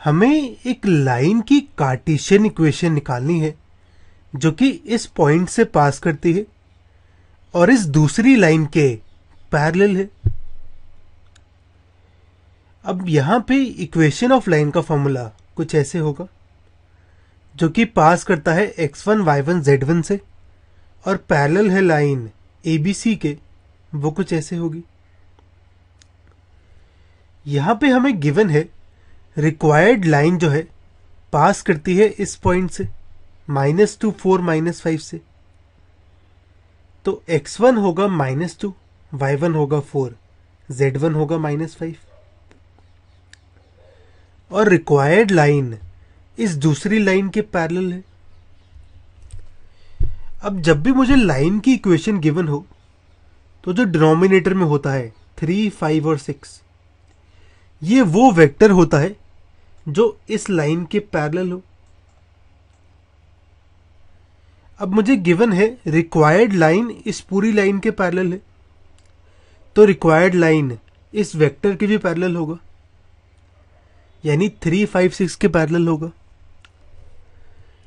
हमें एक लाइन की कार्टेशियन इक्वेशन निकालनी है जो कि इस पॉइंट से पास करती है और इस दूसरी लाइन के पैरेलल है। अब यहां पे इक्वेशन ऑफ लाइन का फॉर्मूला कुछ ऐसे होगा, जो कि पास करता है x1 y1 z1 से और पैरेलल है लाइन ABC के, वो कुछ ऐसे होगी। यहां पे हमें गिवन है रिक्वायर्ड लाइन जो है पास करती है इस पॉइंट से -2 4 -5 से। तो x1 होगा -2, y1 होगा 4, z1 होगा -5 और रिक्वायर्ड लाइन इस दूसरी लाइन के पैरेलल है। अब जब भी मुझे लाइन की इक्वेशन गिवन हो तो जो डिनोमिनेटर में होता है 3, 5 और 6, ये वो वेक्टर होता है जो इस लाइन के पैरेलल हो। अब मुझे गिवन है रिक्वायर्ड लाइन इस पूरी लाइन के पैरेलल है, तो रिक्वायर्ड लाइन इस वेक्टर के भी पैरेलल होगा, यानी 3, 5, 6 के पैरेलल होगा।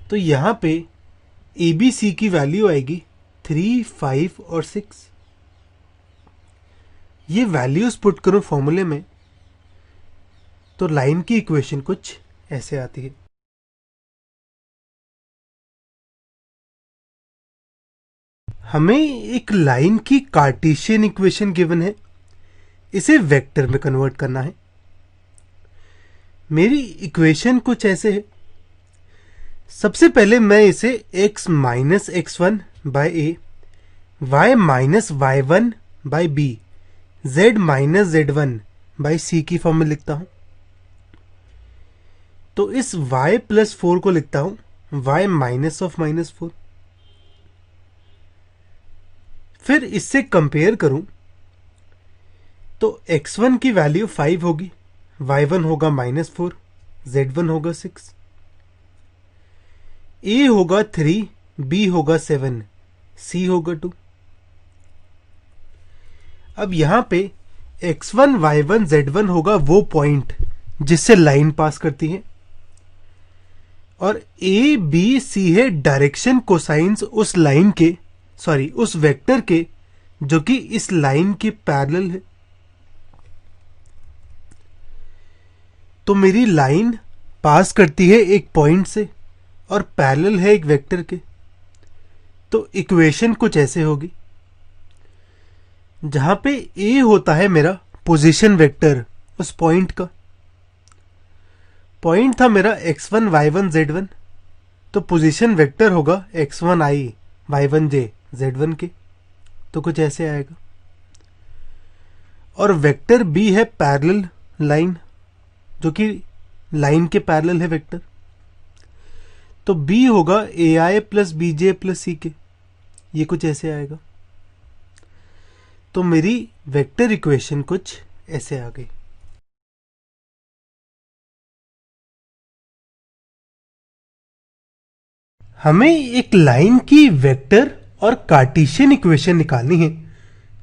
तो यहां पे ABC की वैल्यू आएगी 3, 5 और 6। ये वैल्यूज पुट करूं फॉर्मूले में तो लाइन की इक्वेशन कुछ ऐसे आती है। हमें एक लाइन की कार्टेशियन इक्वेशन गिवन है, इसे वेक्टर में कन्वर्ट करना है। मेरी इक्वेशन कुछ ऐसे है। सबसे पहले मैं इसे x minus x1 by A, y minus y1 by B, z minus z1 by C की फॉर्म में लिखता हूं। तो इस y प्लस 4 को लिखता हूं y माइनस ऑफ -4। फिर इससे कंपेयर करूं तो x1 की वैल्यू 5 होगी, y1 होगा -4, z1 होगा 6, a होगा 3, b होगा 7, c होगा 2। अब यहां पे x1 y1 z1 होगा वो पॉइंट जिससे लाइन पास करती है और a b c है डायरेक्शन कोसाइंस उस लाइन के, सॉरी उस वेक्टर के जो कि इस लाइन के पैरेलल है। तो मेरी लाइन पास करती है एक पॉइंट से और पैरेलल है एक वेक्टर के। तो इक्वेशन कुछ ऐसे होगी, जहां पे a होता है मेरा पोजीशन वेक्टर उस पॉइंट का। पॉइंट था मेरा x1 y1 z1, तो पोजीशन वेक्टर होगा x1i y1j z1 के, तो कुछ ऐसे आएगा। और वेक्टर b है पैरेलल लाइन, जो कि लाइन के पैरेलल है वेक्टर, तो b होगा ai plus bj plus c के, ये कुछ ऐसे आएगा। तो मेरी वेक्टर इक्वेशन कुछ ऐसे आ गई। हमें एक लाइन की वेक्टर और कार्टेशियन इक्वेशन निकालनी है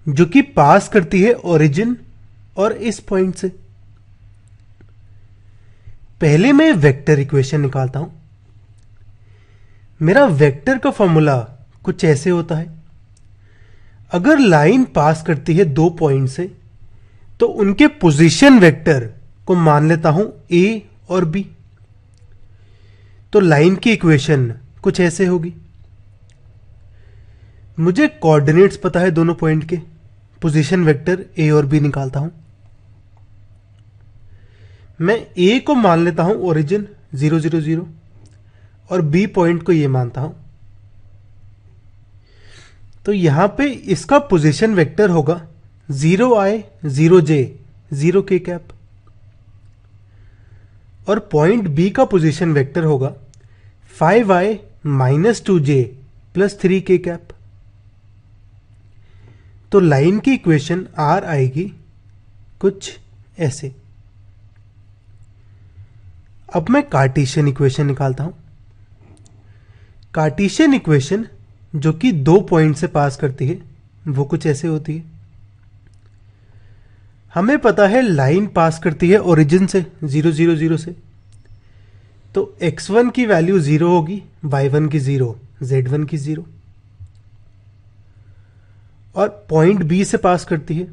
जो कि पास करती है ओरिजिन और इस पॉइंट से। पहले मैं वेक्टर इक्वेशन निकालता हूं। मेरा वेक्टर का फॉर्मूला कुछ ऐसे होता है। अगर लाइन पास करती है दो पॉइंट से तो उनके पोजीशन वेक्टर को मान लेता हूं a और b। तो लाइन की इक्वेशन कुछ ऐसे होगी। मुझे कोऑर्डिनेट्स पता है दोनों पॉइंट के, पोजीशन वेक्टर a और b निकालता हूं। मैं a को मान लेता हूं ओरिजिन 0 0 0 और b पॉइंट को ये मानता हूं। तो यहां पे इसका पोजीशन वेक्टर होगा 0i 0j 0k कैप और पॉइंट b का पोजीशन वेक्टर होगा 5i minus 2j plus 3k cap. तो लाइन की इक्वेशन r आएगी कुछ ऐसे। अब मैं कार्टेशियन इक्वेशन निकालता हूं। कार्टेशियन इक्वेशन जो कि दो पॉइंट से पास करती है वो कुछ ऐसे होती है। हमें पता है लाइन पास करती है ओरिजिन से 0 0 0 से, तो x1 की वैल्यू 0 होगी, y1 की 0, z1 की 0, और पॉइंट बी से पास करती है।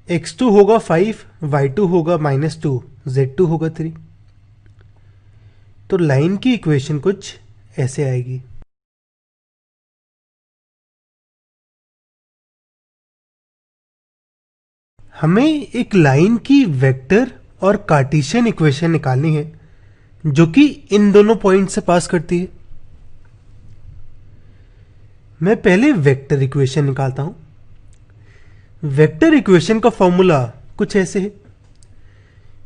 x2 होगा 5, y2 होगा -2, z2 होगा 3। तो लाइन की इक्वेशन कुछ ऐसे आएगी। हमें एक लाइन की वेक्टर और कार्टेशियन इक्वेशन निकालनी है जो कि इन दोनों पॉइंट से पास करती है। मैं पहले वेक्टर इक्वेशन निकालता हूं। वेक्टर इक्वेशन का फॉर्मूला कुछ ऐसे है,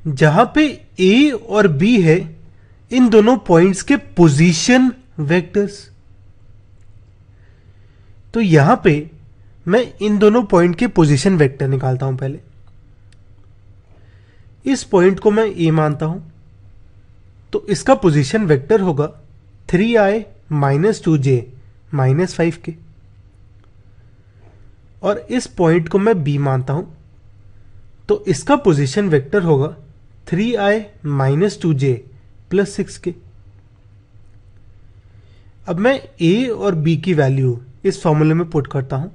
जहां पे ए और बी है इन दोनों पॉइंट्स के पोजीशन वेक्टर्स। तो यहां पे मैं इन दोनों पॉइंट के पोजीशन वेक्टर निकालता हूं। पहले इस पॉइंट को मैं ए मानता हूं, तो इसका पोजीशन वेक्टर होगा 3i - 2j -5 के। और इस पॉइंट को मैं बी मानता हूं, तो इसका पोजीशन वेक्टर होगा 3i - 2j +6 के। अब मैं ए और बी की वैल्यू इस फॉर्मूले में पुट करता हूं,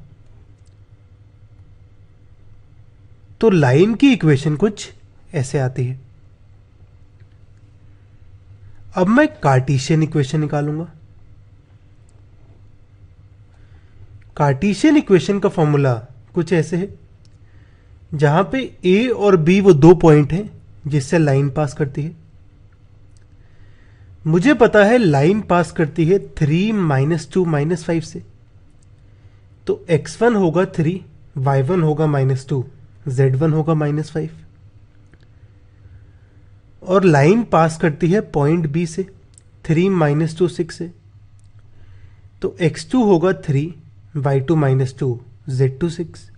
तो लाइन की इक्वेशन कुछ ऐसे आती है। अब मैं कार्टेशियन इक्वेशन निकालूंगा। कार्टेशियन इक्वेशन का फॉर्मूला कुछ ऐसे है, जहां पे ए और बी वो दो पॉइंट हैं जिससे लाइन पास करती है। मुझे पता है लाइन पास करती है 3 - 2 -5 से, तो x1 होगा 3, y1 होगा -2, z1 होगा -5। और लाइन पास करती है पॉइंट बी से 3 - 2 6 से, तो x2 होगा 3, y2 -2, z2 6।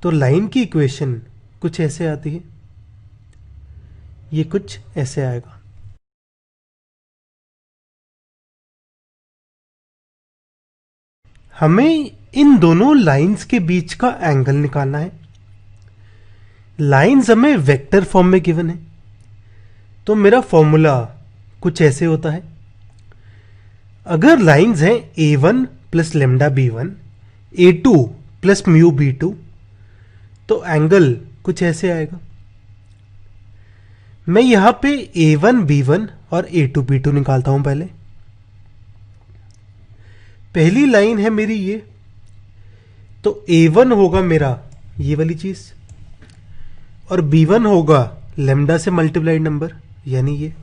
तो लाइन की इक्वेशन कुछ ऐसे आती है, ये कुछ ऐसे आएगा। हमें इन दोनों लाइंस के बीच का एंगल निकालना है। लाइंस हमें वेक्टर फॉर्म में गिवन है, तो मेरा फॉर्मूला कुछ ऐसे होता है। अगर लाइंस हैं a1 + λ_b1, a2 + μ_b2, तो एंगल कुछ ऐसे आएगा। मैं यहां पे a1 b1 और a2 b2 निकालता हूं। पहली लाइन है मेरी ये, तो a1 होगा मेरा ये वाली चीज, और b1 होगा लैम्डा से मल्टीप्लाइड नंबर, यानी ये।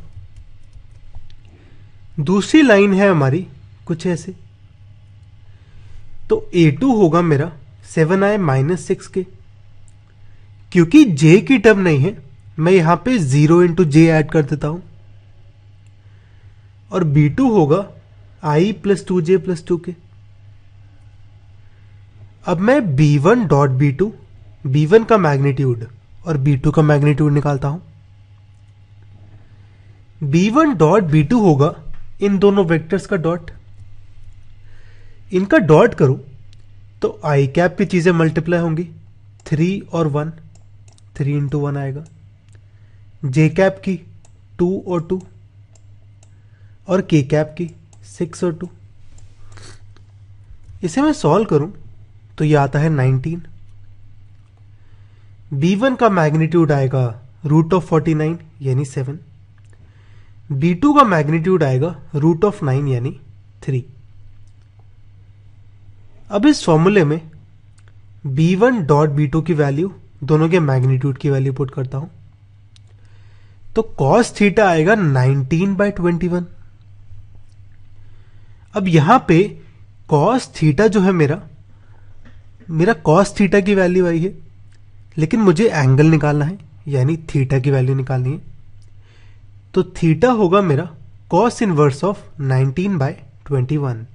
दूसरी लाइन है हमारी कुछ ऐसे, तो a2 होगा मेरा 7i - 6 के। क्योंकि j की टर्म नहीं है, मैं यहां पे 0 × j ऐड कर देता हूं, और b2 होगा i + 2j + 2 के। अब मैं b1 b1 का मैग्नीट्यूड और b2 का मैग्नीट्यूड निकालता हूं। b1 b2 होगा इन दोनों वेक्टर्स का डॉट। इनका डॉट करूं तो i कैप की चीजें मल्टीप्लाई होंगी, 3 और 1, 3 × 1 आएगा। j कैप की 2 और 2, और k कैप की 6 और 2। इसे मैं सॉल्व करूं तो यह आता है 19। b1 का मैग्नीट्यूड आएगा √49 यानी 7। b2 का मैग्नीट्यूड आएगा √9 यानी 3। अब इस फॉर्मूले में b1 b2 की वैल्यू, दोनों के मैग्नीट्यूड की वैल्यू पुट करता हूं, तो cos थीटा आएगा 19/21। अब यहां पे cos थीटा जो है मेरा cos थीटा की वैल्यू आई है, लेकिन मुझे एंगल निकालना है, यानी थीटा की वैल्यू निकालनी है। तो थीटा होगा मेरा cos इनवर्स ऑफ 19/21।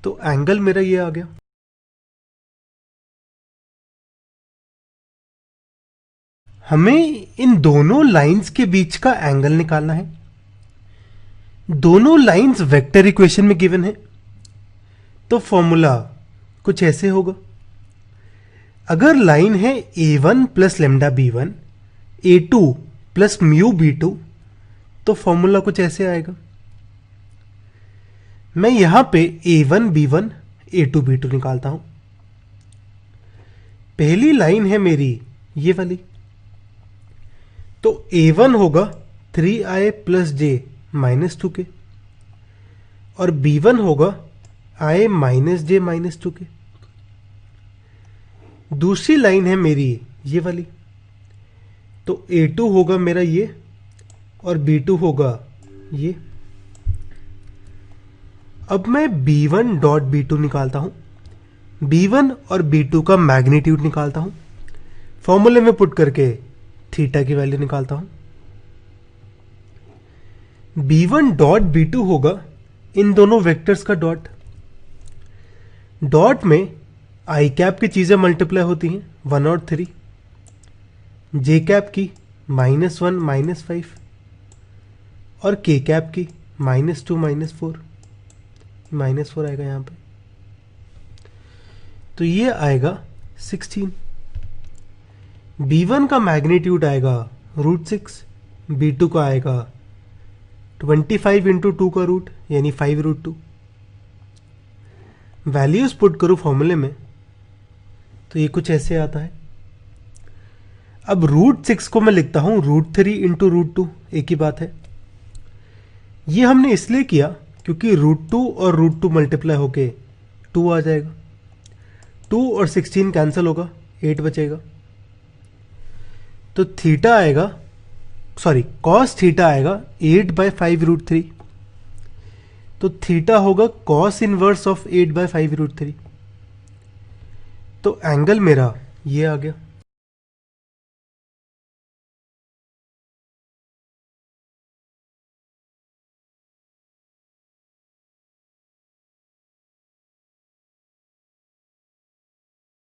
तो एंगल मेरा ये आ गया। हमें इन दोनों लाइंस के बीच का एंगल निकालना है। दोनों लाइंस वेक्टर इक्वेशन में गिवन है, तो फॉर्मूला कुछ ऐसे होगा। अगर लाइन है a1 + λ_b1, a2 + μ_b2, तो फॉर्मूला कुछ ऐसे आएगा। मैं यहां पे A1 B1 A2 B2 निकालता हूं। पहली लाइन है मेरी ये वाली, तो A1 होगा 3i plus j minus 2k और B1 होगा i minus j minus 2k। दूसरी लाइन है मेरी ये वाली, तो A2 होगा मेरा ये और B2 होगा ये। अब मैं B1 डॉट B2 निकालता हूं। B1 और B2 का मैग्नीट्यूड निकालता हूं। फॉर्मूले में पुट करके थीटा की वैल्यू निकालता हूं। B1 डॉट B2 होगा इन दोनों वेक्टर्स का डॉट। डॉट में आई कैप की चीजें मल्टीप्लाई होती हैं 1 और 3, जे कैप की -1 -5 और के कैप की -2 -4 -4 आएगा यहां पे, तो ये आएगा 16। B1 का मैग्नीट्यूड आएगा √6, B2 का आएगा 25 इंटू 2 का रूट यानी 5√2। वैल्यूज पुट करूं फॉर्मूले में तो ये कुछ ऐसे आता है। अब √6 को मैं लिखता हूं √3 इंटू √2, एक ही बात है। ये हमने इसलिए किया क्योंकि √2 और √2 मल्टीप्लाई होके 2 आ जाएगा। 2 और 16 कैंसिल होगा, 8 बचेगा। तो थीटा आएगा, सॉरी कॉस थीटा आएगा 8/5√3। तो थीटा होगा कॉस इनवर्स ऑफ 8/5√3। तो एंगल मेरा ये आ गया।